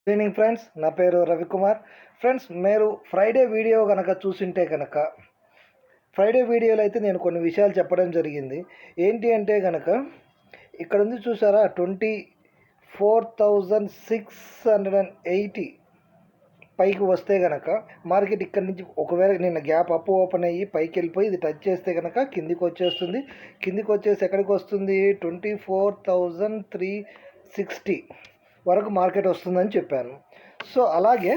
Good evening friends, నా పేరు Ravikumar. Friends, మీరు ఫ్రైడే వీడియో కనుక చూసింటే కనుక ఫ్రైడే వీడియోలో అయితే నేను కొన్ని విషయాలు చెప్పడం జరిగింది. ఏంటి అంటే కనుక ఇక్కడ ఉంది చూసారా, 24,680 పైకి వస్తే కనుక మార్కెట్ ఇక్కడ నుంచి ఒకవేళ నిన్న గ్యాప్ అప్ ఓపెన్ అయ్యి పైకి వెళ్ళిపోయి ఇది టచ్ చేస్తే కనుక కిందికి వచ్చేస్తుంది. కిందికి వచ్చేసి ఎక్కడికి వస్తుంది? 24,360 వరకు మార్కెట్ వస్తుందని చెప్పాను. సో అలాగే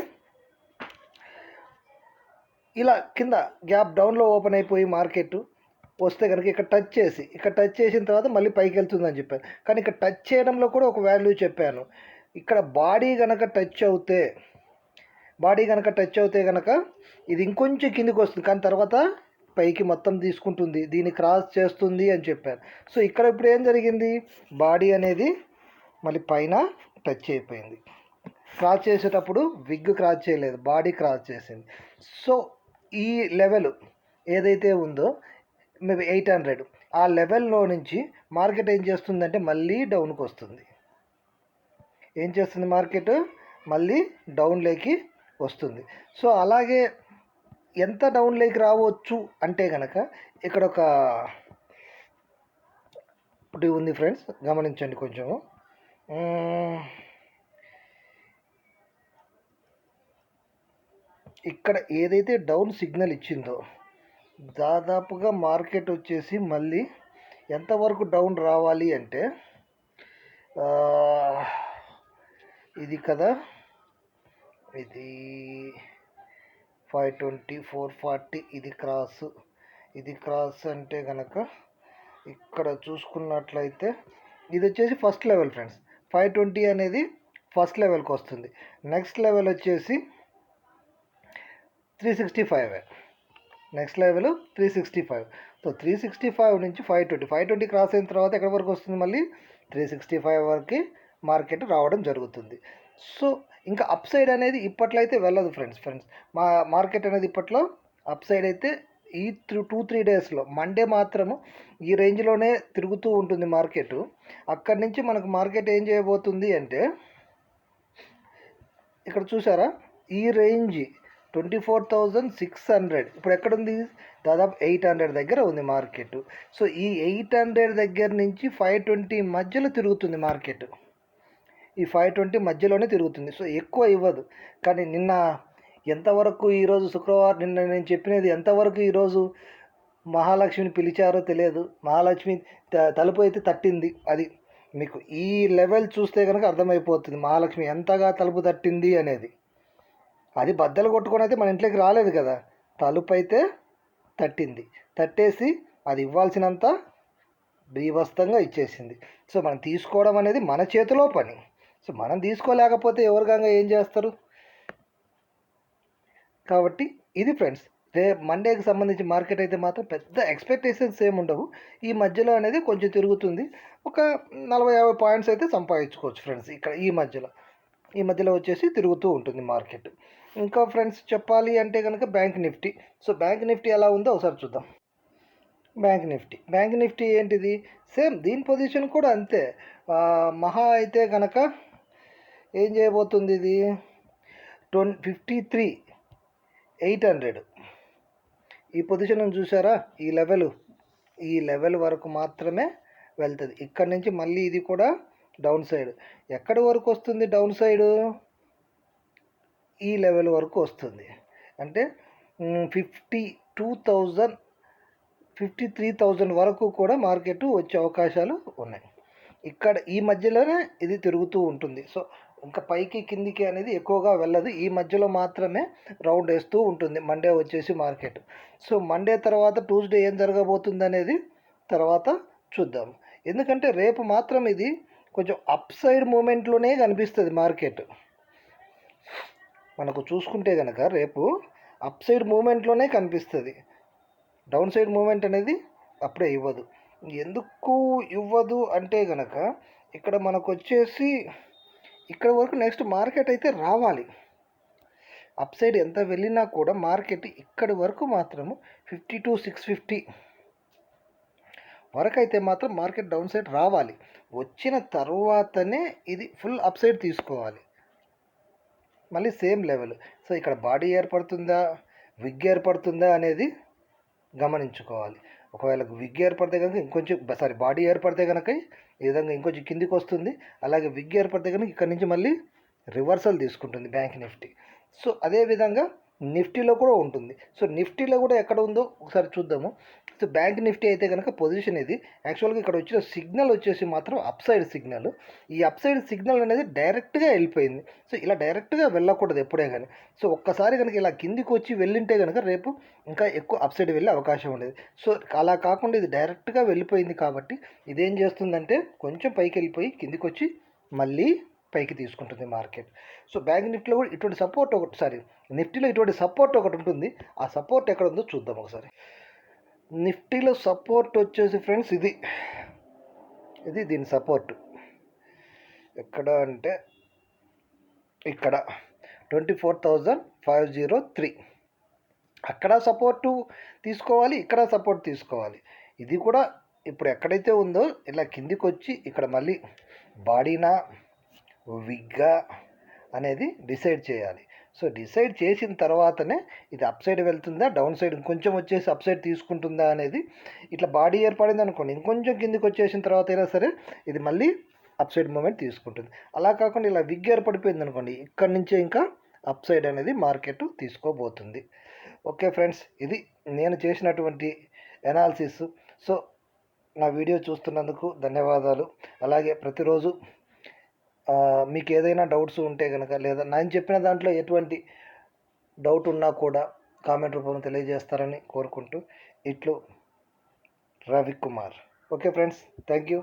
ఇలా కింద గ్యాప్ డౌన్లో ఓపెన్ అయిపోయి మార్కెట్ వస్తే కనుక ఇక్కడ టచ్ చేసిన తర్వాత మళ్ళీ పైకి వెళ్తుందని చెప్పాను. కానీ ఇక్కడ టచ్ చేయడంలో కూడా ఒక వాల్యూ చెప్పాను. ఇక్కడ బాడీ కనుక టచ్ అవుతే కనుక ఇది ఇంకొంచెం కిందికి వస్తుంది, కానీ తర్వాత పైకి మొత్తం తీసుకుంటుంది, దీన్ని క్రాస్ చేస్తుంది అని చెప్పాను. సో ఇక్కడ ఇప్పుడు ఏం జరిగింది? బాడీ అనేది మళ్ళీ పైన టచ్ అయిపోయింది. క్రాస్ చేసేటప్పుడు విగ్ క్రాస్ చేయలేదు, బాడీ క్రాస్ చేసింది. సో ఈ లెవెల్ ఏదైతే ఉందో మేబీ 800, ఆ లెవెల్లో నుంచి మార్కెట్ ఏం చేస్తుందంటే మళ్ళీ డౌన్కి వస్తుంది. ఏం చేస్తుంది? మార్కెట్ మళ్ళీ డౌన్లోకి వస్తుంది. సో అలాగే ఎంత డౌన్లోకి రావచ్చు అంటే కనుక ఇక్కడ ఒకటి ఉంది ఫ్రెండ్స్, గమనించండి కొంచెము. ఇక్కడ ఏదైతే డౌన్ సిగ్నల్ ఇచ్చిందో దాదాపుగా మార్కెట్ వచ్చేసి మళ్ళీ ఎంతవరకు డౌన్ రావాలి అంటే ఇది కదా, ఇది 520, 440, ఇది క్రాస్ అంటే కనుక ఇక్కడ చూసుకున్నట్లయితే ఇది వచ్చేసి ఫస్ట్ లెవెల్ ఫ్రెండ్స్. 520 అనేది ఫస్ట్ లెవెల్కి వస్తుంది. నెక్స్ట్ లెవెల్ వచ్చేసి 365. Next level 365. సో 365 నుంచి 520 క్రాస్ అయిన తర్వాత ఎక్కడి వరకు వస్తుంది? మళ్ళీ 365 వరకు మార్కెట్ రావడం జరుగుతుంది. సో ఇంకా అప్ సైడ్ అనేది ఇప్పట్లో అయితే వెళ్ళదు ఫ్రెండ్స్. మా మార్కెట్ అనేది ఇప్పట్లో అప్ సైడ్ అయితే ఈ 2-3 డేస్లో మండే మాత్రము ఈ రేంజ్లోనే తిరుగుతూ ఉంటుంది మార్కెట్. అక్కడి నుంచి మనకు మార్కెట్ ఏం చేయబోతుంది అంటే ఇక్కడ చూసారా, ఈ రేంజ్ 24,600 ఇప్పుడు ఎక్కడుంది? దాదాపు 800 దగ్గర ఉంది మార్కెట్. సో ఈ 800 దగ్గర నుంచి 520 మధ్యలో తిరుగుతుంది మార్కెట్. ఈ 520 మధ్యలోనే తిరుగుతుంది. సో ఎక్కువ ఇవ్వదు. కానీ నిన్న ఎంతవరకు, ఈరోజు శుక్రవారం, నిన్న నేను చెప్పినది ఎంతవరకు ఈరోజు మహాలక్ష్మిని పిలిచారో తెలియదు. మహాలక్ష్మి తలుపు అయితే తట్టింది. అది మీకు ఈ లెవెల్ చూస్తే కనుక అర్థమైపోతుంది మహాలక్ష్మి ఎంతగా తలుపు తట్టింది అనేది. అది బద్దలు కొట్టుకొని అయితే మన ఇంట్లోకి రాలేదు కదా, తలుపు అయితే తట్టేసి అది ఇవ్వాల్సినంత బీభత్సంగా ఇచ్చేసింది. సో మనం తీసుకోవడం అనేది మన చేతిలో పని. సో మనం తీసుకోలేకపోతే ఎవరికంగా ఏం చేస్తారు? కాబట్టి ఇది ఫ్రెండ్స్, మండేకి సంబంధించి మార్కెట్ అయితే మాత్రం పెద్ద ఎక్స్పెక్టేషన్స్ ఏమి ఉండవు. ఈ మధ్యలో అనేది కొంచెం తిరుగుతుంది. ఒక 40-50 పాయింట్స్ అయితే సంపాదించుకోవచ్చు ఫ్రెండ్స్. ఇక్కడ ఈ మధ్యలో వచ్చేసి తిరుగుతూ ఉంటుంది మార్కెట్. ఇంకా ఫ్రెండ్స్ చెప్పాలి అంటే కనుక bank Nifty. So bank Nifty ఎలా ఉందో ఒకసారి చూద్దాం. బ్యాంక్ నిఫ్టీ ఏంటిది? సేమ్ దీని పొజిషన్ కూడా అంతే. మహా అయితే కనుక ఏం చేయబోతుంది? ఇది 53,800 ఈ పొజిషన్ చూసారా, ఈ లెవెల్ వరకు మాత్రమే వెళ్తుంది. ఇక్కడ నుంచి మళ్ళీ ఇది కూడా డౌన్ సైడ్. ఎక్కడి వరకు వస్తుంది డౌన్ సైడు? ఈ లెవెల్ వరకు వస్తుంది. అంటే 53,000 వరకు కూడా మార్కెట్ వచ్చే అవకాశాలు ఉన్నాయి. ఇక్కడ ఈ మధ్యలోనే ఇది తిరుగుతూ ఉంటుంది. సో ఇంకా పైకి కిందికి అనేది ఎక్కువగా వెళ్ళదు. ఈ మధ్యలో మాత్రమే రౌండ్ వేస్తూ ఉంటుంది మండే వచ్చేసి మార్కెట్. సో మండే తర్వాత ట్యూస్డే ఏం జరగబోతుంది అనేది తర్వాత చూద్దాం. ఎందుకంటే రేపు మాత్రం ఇది కొంచెం అప్ సైడ్ మూమెంట్లోనే కనిపిస్తుంది మార్కెట్. మనకు చూసుకుంటే కనుక రేపు అప్ సైడ్ మూమెంట్లోనే కనిపిస్తుంది. డౌన్ సైడ్ మూమెంట్ అనేది అప్పుడే ఇవ్వదు. ఎందుకు ఇవ్వదు అంటే కనుక ఇక్కడ మనకు వచ్చేసి ఇక్కడ వరకు నెక్స్ట్ మార్కెట్ అయితే రావాలి. అప్ సైడ్ ఎంత వెళ్ళినా కూడా మార్కెట్ ఇక్కడి వరకు మాత్రము 52,650 వరకు అయితే మాత్రం మార్కెట్ డౌన్ సైడ్ రావాలి. వచ్చిన తర్వాతనే ఇది ఫుల్ అప్ సైడ్ తీసుకోవాలి. మళ్ళీ సేమ్ లెవెల్. సో ఇక్కడ బాడీ ఏర్పడుతుందా, విగ్ ఏర్పడుతుందా అనేది గమనించుకోవాలి. ఒకవేళ విగ్ ఏర్పడితే కనుక ఇంకొంచెం బాడీ ఏర్పడితే కనుక ఈ విధంగా ఇంకొంచెం కిందికి వస్తుంది. అలాగే విగ్ ఏర్పడితే కనుక ఇక్కడ నుంచి మళ్ళీ రివర్సల్ తీసుకుంటుంది బ్యాంక్ నిఫ్టీ. సో అదేవిధంగా నిఫ్టీలో కూడా ఉంటుంది. సో నిఫ్టీలో కూడా ఎక్కడ ఉందో ఒకసారి చూద్దాము. సో బ్యాంక్ నిఫ్టీ అయితే కనుక పొజిషన్ ఇది యాక్చువల్గా ఇక్కడ వచ్చిన సిగ్నల్ వచ్చేసి మాత్రం అప్ సైడ్ సిగ్నల్. ఈ అప్ సైడ్ సిగ్నల్ అనేది డైరెక్ట్గా వెళ్ళిపోయింది. సో ఇలా డైరెక్ట్గా వెళ్ళకూడదు ఎప్పుడే కానీ. సో ఒక్కసారి కనుక ఇలా కిందికి వచ్చి వెళ్ళింటే కనుక రేపు ఇంకా ఎక్కువ అప్ సైడ్ వెళ్ళే అవకాశం ఉండేది. సో అలా కాకుండా ఇది డైరెక్ట్గా వెళ్ళిపోయింది కాబట్టి ఇదేం చేస్తుందంటే కొంచెం పైకి వెళ్ళిపోయి కిందికి వచ్చి మళ్ళీ పైకి తీసుకుంటుంది మార్కెట్. సో బ్యాంక్ నిఫ్టీలో కూడా ఇటువంటి సపోర్ట్ నిఫ్టీలో ఇటువంటి సపోర్ట్ ఒకటి ఉంటుంది. ఆ సపోర్ట్ ఎక్కడ ఉందో చూద్దాం ఒకసారి. నిఫ్టీలో సపోర్ట్ వచ్చేసి ఫ్రెండ్స్ ఇది దీని సపోర్ట్ ఎక్కడ అంటే ఇక్కడ 24,503 అక్కడ సపోర్టు తీసుకోవాలి, ఇక్కడ సపోర్ట్ తీసుకోవాలి. ఇది కూడా ఇప్పుడు ఎక్కడైతే ఉందో ఇలా కిందికి వచ్చి ఇక్కడ మళ్ళీ బాడీనా విగ్గా అనేది డిసైడ్ చేయాలి. సో డిసైడ్ చేసిన తర్వాతనే ఇది అప్ సైడ్ వెళ్తుందా, డౌన్ సైడ్ ఇంకొంచెం వచ్చేసి అప్ సైడ్ తీసుకుంటుందా అనేది. ఇట్లా బాడీ ఏర్పడింది అనుకోండి, ఇంకొంచెం కిందికి వచ్చేసిన తర్వాత అయినా సరే ఇది మళ్ళీ అప్ సైడ్ మూమెంట్ తీసుకుంటుంది. అలా కాకుండా ఇలా విగ్ ఏర్పడిపోయింది అనుకోండి, ఇక్కడ నుంచే ఇంకా అప్ సైడ్ అనేది మార్కెట్ తీసుకోబోతుంది. ఓకే ఫ్రెండ్స్, ఇది నేను చేసినటువంటి ఎనాలిసిస్. సో నా వీడియో చూస్తున్నందుకు ధన్యవాదాలు. అలాగే ప్రతిరోజు మీకు ఏదైనా డౌట్స్ ఉంటే కనుక లేదా నేను చెప్పిన దాంట్లో ఎటువంటి డౌట్ ఉన్నా కూడా కామెంట్ రూపంలో తెలియజేస్తారని కోరుకుంటూ ఇట్లు Ravikumar. Okay friends, thank you.